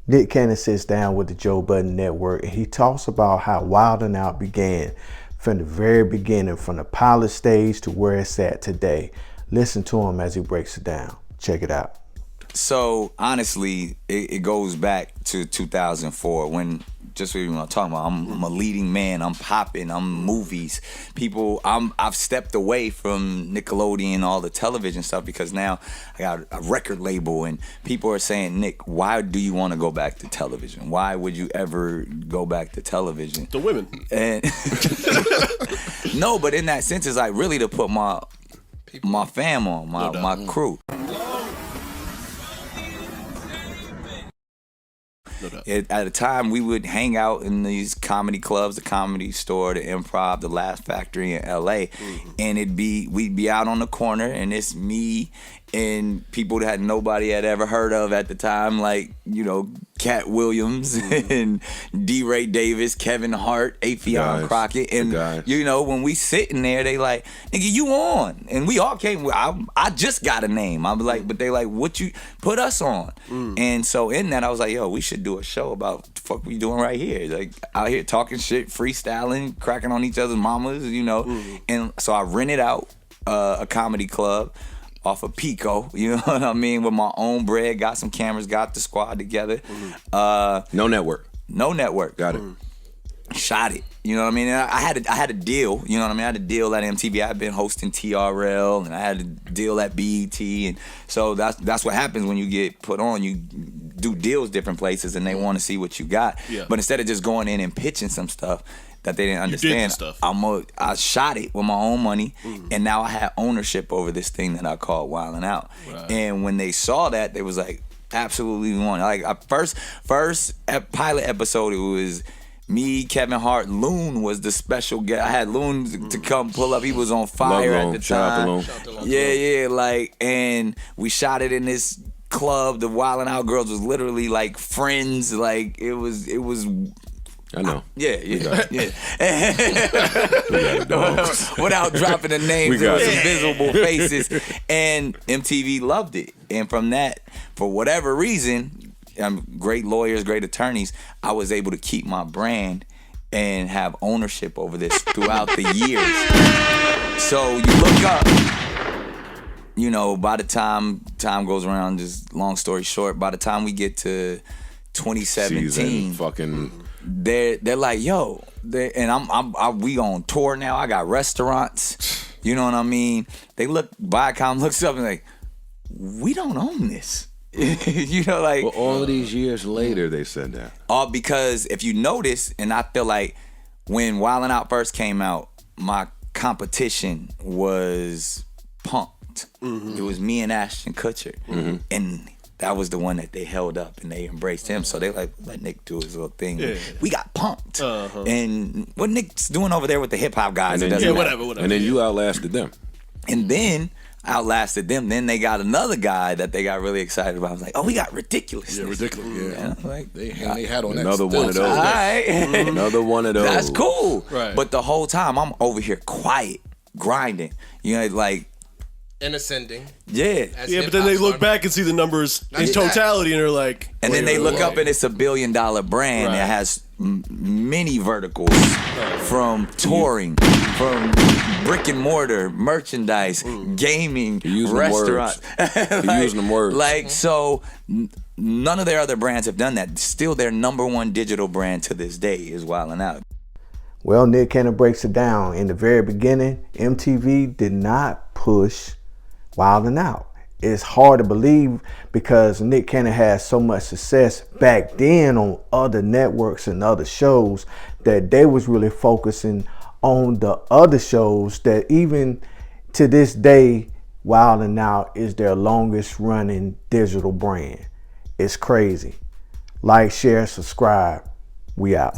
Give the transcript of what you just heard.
Nick Cannon sits down with the Joe Budden Network and he talks about how Wildin Out began from the very beginning, from the pilot stage to where it's at today. Listen to him as he breaks it down. Check it out. So honestly, it goes back to 2004 when, just what you want to talk about, I'm a leading man, I'm popping, I'm movies. I've stepped away from Nickelodeon, all the television stuff, because now I got a record label and people are saying, Nick, why do you want to go back to television? Why would you ever go back to television? The women. And no, but in that sense, it's like really to put my fam on, my crew. At a time, we would hang out in these comedy clubs, the Comedy Store, the Improv, the Laugh Factory in L.A. And we'd be out on the corner, and it's me and people that nobody had ever heard of at the time, like, you know, Cat Williams and D. Ray Davis, Kevin Hart, Afion Crockett. And, you know, when we sitting there, they like, nigga, you on. And we all came, I just got a name. I was like, but they like, what you put us on? And so in that, I was like, yo, we should do a show about what the fuck we doing right here. Like, out here talking shit, freestyling, cracking on each other's mamas, you know. And so I rented out a comedy club off of Pico, you know what I mean, with my own bread, got some cameras, got the squad together. No network. Got it. Shot it, you know what I mean? And I had a deal, you know what I mean? I had a deal at MTV. I had been hosting TRL, and I had a deal at BET, and so that's what happens when you get put on. You do deals different places, and they want to see what you got. Yeah. But instead of just going in and pitching some stuff that they didn't understand, I shot it with my own money, and now I had ownership over this thing that I called Wildin Out. Right. And when they saw that, they was like, absolutely want. Like, first pilot episode, it was me, Kevin Hart. Loon was the special guest. I had Loon to come pull up. He was on fire at the time. Shout out to Loon. Yeah, like, and we shot it in this club. The Wildin Out girls was literally like friends. Like, it was. I know. Yeah. Without dropping the names, it was invisible faces. And MTV loved it. And from that, for whatever reason, great lawyers, great attorneys, I was able to keep my brand and have ownership over this throughout the years. So you look up, you know, by the time goes around, just long story short, by the time we get to 2017, they're like, yo, and we on tour now. I got restaurants, you know what I mean? They look, Viacom looks up and like, we don't own this. You know, like, well, all of these years later, they said that. All because if you notice, and I feel like when Wildin Out first came out, my competition was Punk'd. It was me and Ashton Kutcher, and that was the one that they held up and they embraced him. So they like, let Nick do his little thing. Yeah. We got punked. And what Nick's doing over there with the hip hop guys, it doesn't matter. Whatever. And then you outlasted them. And then outlasted them. Then they got another guy that they got really excited about. I was like, oh, we got Ridiculous. Yeah, Ridiculous. Yeah. Like, they had on another that one of those. All right. Another one of those. That's cool. Right. But the whole time I'm over here quiet, grinding. You know, like, and ascending. Yeah. But then they look back and see the numbers in totality and they're like... And then they look up and it's $1 billion brand that has many verticals, from touring, from brick and mortar, merchandise, gaming, restaurants. You're using them words. Like, so none of their other brands have done that. Still their #1 digital brand to this day is Wildin Out. Well, Nick Cannon breaks it down. In the very beginning, MTV did not push Wildin Out. It's hard to believe because Nick Cannon had so much success back then on other networks and other shows that they was really focusing on the other shows that even to this day, Wildin Out is their longest running digital brand. It's crazy. Like, share, subscribe. We out.